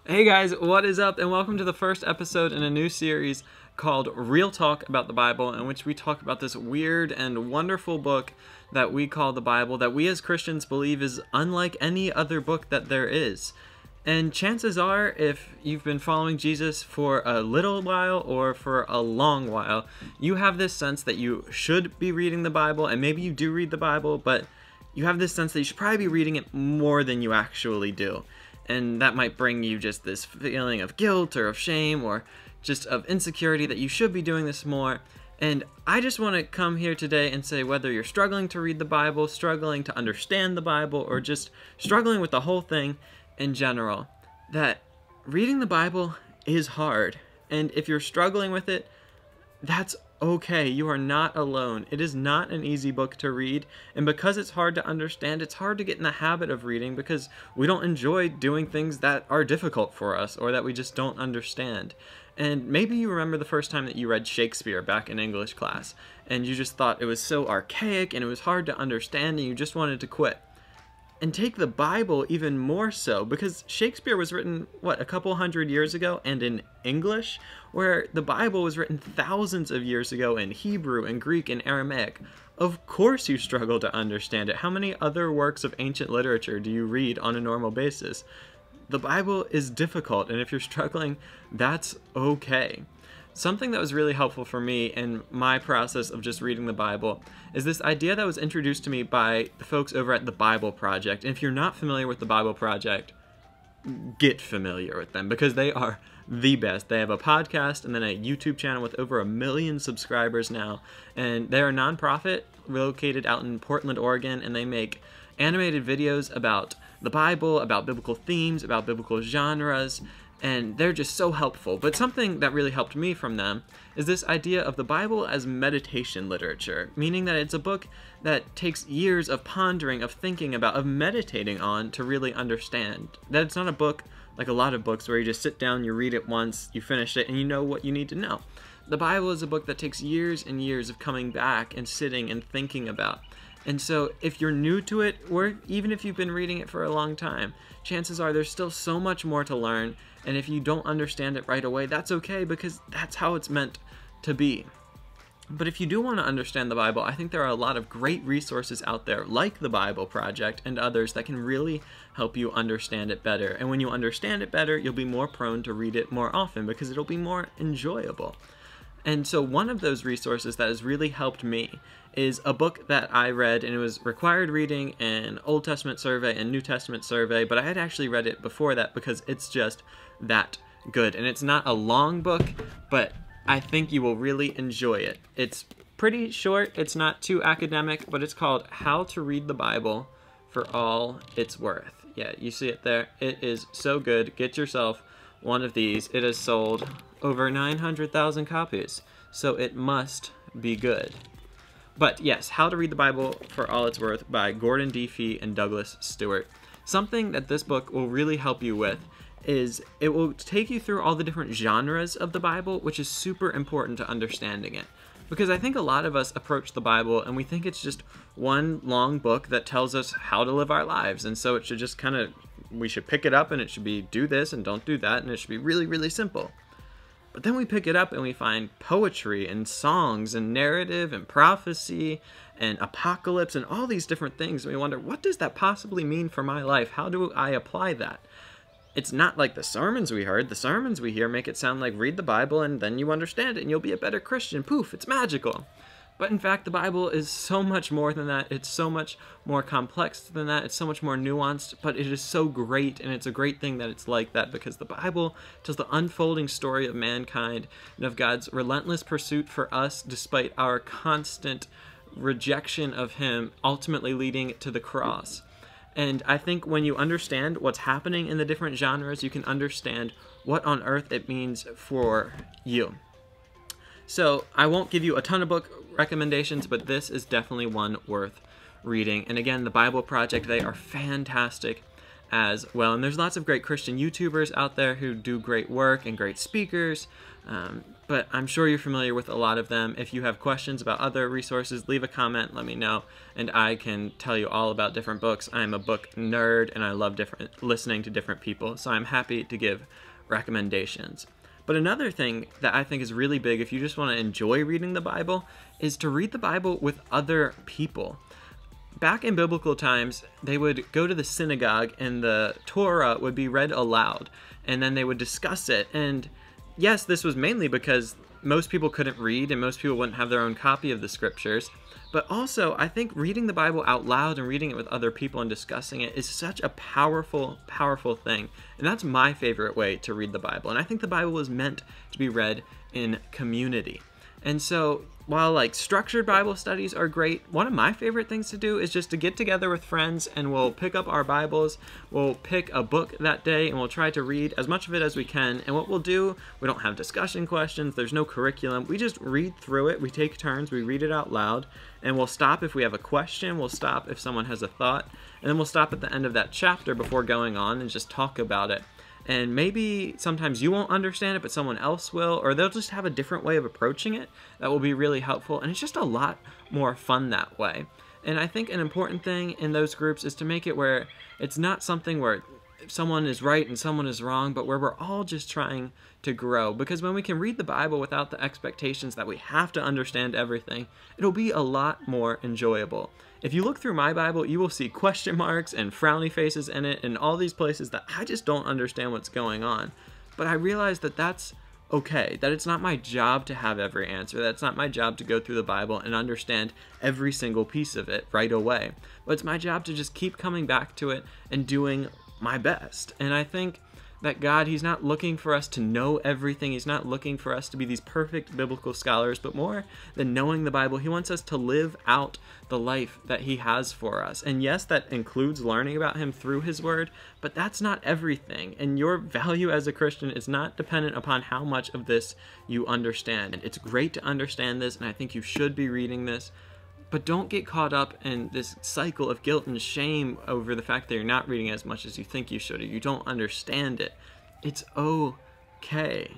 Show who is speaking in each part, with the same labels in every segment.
Speaker 1: Hey guys, what is up? And welcome to the first episode in a new series called Real Talk About the Bible, in which we talk about this weird and wonderful book that we call the Bible, that we as Christians believe is unlike any other book that there is. And chances are, if you've been following Jesus for a little while or for a long while, you have this sense that you should be reading the Bible, and maybe you do read the Bible, but you have this sense that you should probably be reading it more than you actually do. And that might bring you just this feeling of guilt or of shame or just of insecurity that you should be doing this more. And I just want to come here today and say, whether you're struggling to read the Bible, struggling to understand the Bible, or just struggling with the whole thing in general, that reading the Bible is hard. And if you're struggling with it, that's okay. You are not alone. It is not an easy book to read, and because it's hard to understand, it's hard to get in the habit of reading because we don't enjoy doing things that are difficult for us or that we just don't understand. And maybe you remember the first time that you read Shakespeare back in English class, and you just thought it was so archaic and it was hard to understand and you just wanted to quit. And take the Bible even more so, because Shakespeare was written, a couple hundred years ago, and in English, where the Bible was written thousands of years ago in Hebrew and Greek and Aramaic. Of course you struggle to understand it. How many other works of ancient literature do you read on a normal basis? The Bible is difficult, and if you're struggling, that's okay. Something that was really helpful for me in my process of just reading the Bible is this idea that was introduced to me by the folks over at the Bible Project. And if you're not familiar with the Bible Project, get familiar with them because they are the best. They have a podcast and then a YouTube channel with over 1 million subscribers now. And they're a nonprofit located out in Portland, Oregon, and they make animated videos about the Bible, about biblical themes, about biblical genres, and they're just so helpful. But something that really helped me from them is this idea of the Bible as meditation literature, meaning that it's a book that takes years of pondering, of thinking about, of meditating on to really understand. That it's not a book like a lot of books where you just sit down, you read it once, you finish it, and you know what you need to know. The Bible is a book that takes years and years of coming back and sitting and thinking about. And so if you're new to it, or even if you've been reading it for a long time, chances are there's still so much more to learn. And if you don't understand it right away, that's okay, because that's how it's meant to be. But if you do want to understand the Bible, I think there are a lot of great resources out there, like the Bible Project and others, that can really help you understand it better. And when you understand it better, you'll be more prone to read it more often because it'll be more enjoyable. And so one of those resources that has really helped me is a book that I read, and it was required reading in Old Testament survey and New Testament survey, but I had actually read it before that because it's just that good. And it's not a long book, but I think you will really enjoy it. It's pretty short, it's not too academic, but it's called How to Read the Bible for All It's Worth. Yeah, you see it there. It is so good. Get yourself one of these. It has sold over 900,000 copies, so it must be good. But yes, How to Read the Bible for All It's Worth by Gordon D. Fee and Douglas Stewart. Something that this book will really help you with is it will take you through all the different genres of the Bible, which is super important to understanding it. Because I think a lot of us approach the Bible and we think it's just one long book that tells us how to live our lives. And so it should just we should pick it up and it should be do this and don't do that, and it should be really, really simple. But then we pick it up and we find poetry and songs and narrative and prophecy and apocalypse and all these different things. And we wonder, what does that possibly mean for my life? How do I apply that? It's not like the sermons we heard. The sermons we hear make it sound like read the Bible and then you understand it and you'll be a better Christian. Poof, it's magical. But in fact, the Bible is so much more than that. It's so much more complex than that. It's so much more nuanced, but it is so great, and it's a great thing that it's like that, because the Bible tells the unfolding story of mankind and of God's relentless pursuit for us despite our constant rejection of Him, ultimately leading to the cross. And I think when you understand what's happening in the different genres, you can understand what on earth it means for you. So I won't give you a ton of book recommendations, but this is definitely one worth reading. And again, the Bible Project, they are fantastic as well. And there's lots of great Christian YouTubers out there who do great work and great speakers, but I'm sure you're familiar with a lot of them. If you have questions about other resources, leave a comment, let me know, and I can tell you all about different books. I'm a book nerd, and I love listening to different people, so I'm happy to give recommendations. But another thing that I think is really big if you just want to enjoy reading the Bible is to read the Bible with other people. Back in biblical times, they would go to the synagogue and the Torah would be read aloud, and then they would discuss it. And yes, this was mainly because most people couldn't read and most people wouldn't have their own copy of the scriptures. But also, I think reading the Bible out loud and reading it with other people and discussing it is such a powerful, powerful thing. And that's my favorite way to read the Bible. And I think the Bible was meant to be read in community. And so, while like structured Bible studies are great, one of my favorite things to do is just to get together with friends and we'll pick up our Bibles, we'll pick a book that day, and we'll try to read as much of it as we can. And what we'll do, we don't have discussion questions, there's no curriculum, we just read through it, we take turns, we read it out loud, and we'll stop if we have a question, we'll stop if someone has a thought, and then we'll stop at the end of that chapter before going on and just talk about it. And maybe sometimes you won't understand it, but someone else will, or they'll just have a different way of approaching it that will be really helpful. And it's just a lot more fun that way. And I think an important thing in those groups is to make it where it's not something where someone is right and someone is wrong, but where we're all just trying to grow. Because when we can read the Bible without the expectations that we have to understand everything, it'll be a lot more enjoyable. If you look through my Bible, you will see question marks and frowny faces in it and all these places that I just don't understand what's going on. But I realize that that's okay, that it's not my job to have every answer, that it's not my job to go through the Bible and understand every single piece of it right away. But it's my job to just keep coming back to it and doing my best. And I think that God, He's not looking for us to know everything. He's not looking for us to be these perfect biblical scholars, but more than knowing the Bible, He wants us to live out the life that He has for us. And yes, that includes learning about Him through His Word, but that's not everything. And your value as a Christian is not dependent upon how much of this you understand. And it's great to understand this, and I think you should be reading this. But don't get caught up in this cycle of guilt and shame over the fact that you're not reading as much as you think you should, or you don't understand it. It's okay.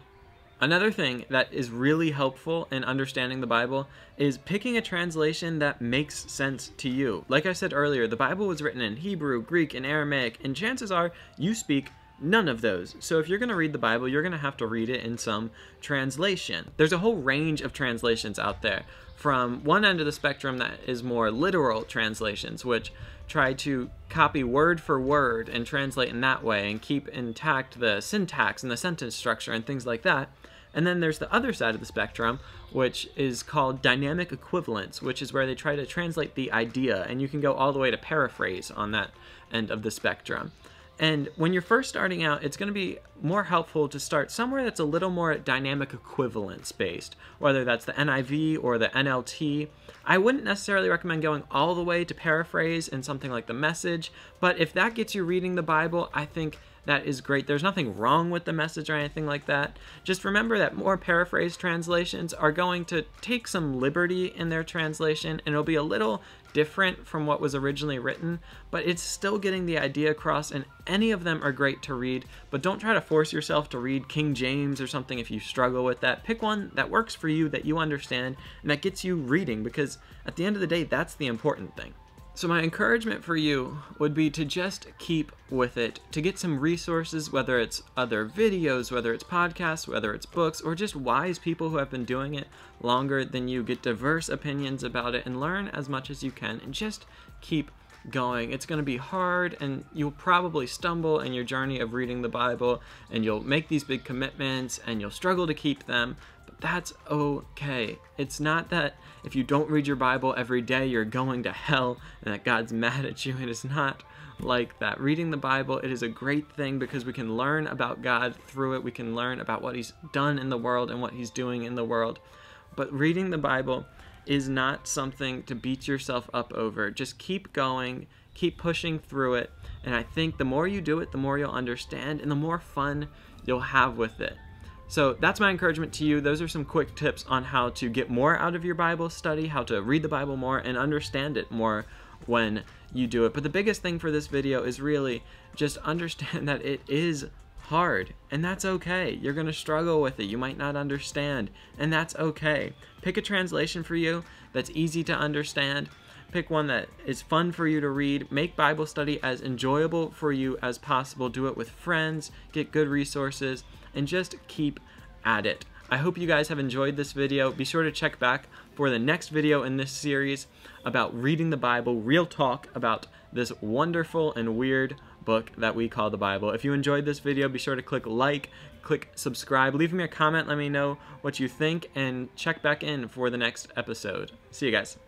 Speaker 1: Another thing that is really helpful in understanding the Bible is picking a translation that makes sense to you. Like I said earlier, the Bible was written in Hebrew, Greek, and Aramaic, and chances are you speak none of those. So if you're going to read the Bible, you're going to have to read it in some translation. There's a whole range of translations out there. From one end of the spectrum that is more literal translations, which try to copy word for word and translate in that way and keep intact the syntax and the sentence structure and things like that. And then there's the other side of the spectrum, which is called dynamic equivalence, which is where they try to translate the idea, and you can go all the way to paraphrase on that end of the spectrum. And when you're first starting out, it's going to be more helpful to start somewhere that's a little more dynamic equivalence based, whether that's the NIV or the NLT. I wouldn't necessarily recommend going all the way to paraphrase in something like the Message, but if that gets you reading the Bible, I think that is great. There's nothing wrong with the Message or anything like that. Just remember that more paraphrase translations are going to take some liberty in their translation, and it'll be a little different from what was originally written, but it's still getting the idea across, and any of them are great to read. But don't try to force yourself to read King James or something if you struggle with that. Pick one that works for you, that you understand, and that gets you reading, because at the end of the day, that's the important thing. So my encouragement for you would be to just keep with it, to get some resources, whether it's other videos, whether it's podcasts, whether it's books, or just wise people who have been doing it longer than you. Get diverse opinions about it and learn as much as you can, and just keep going. It's going to be hard, and you'll probably stumble in your journey of reading the Bible, and you'll make these big commitments and you'll struggle to keep them. That's okay. It's not that if you don't read your Bible every day, you're going to hell and that God's mad at you. It is not like that. Reading the Bible, it is a great thing because we can learn about God through it. We can learn about what He's done in the world and what He's doing in the world. But reading the Bible is not something to beat yourself up over. Just keep going, keep pushing through it. And I think the more you do it, the more you'll understand and the more fun you'll have with it. So that's my encouragement to you. Those are some quick tips on how to get more out of your Bible study, how to read the Bible more and understand it more when you do it. But the biggest thing for this video is really just understand that it is hard, and that's okay. You're gonna struggle with it. You might not understand, and that's okay. Pick a translation for you that's easy to understand. Pick one that is fun for you to read. Make Bible study as enjoyable for you as possible. Do it with friends, get good resources, and just keep at it. I hope you guys have enjoyed this video. Be sure to check back for the next video in this series about reading the Bible, real talk about this wonderful and weird book that we call the Bible. If you enjoyed this video, be sure to click like, click subscribe, leave me a comment, let me know what you think, and check back in for the next episode. See you guys.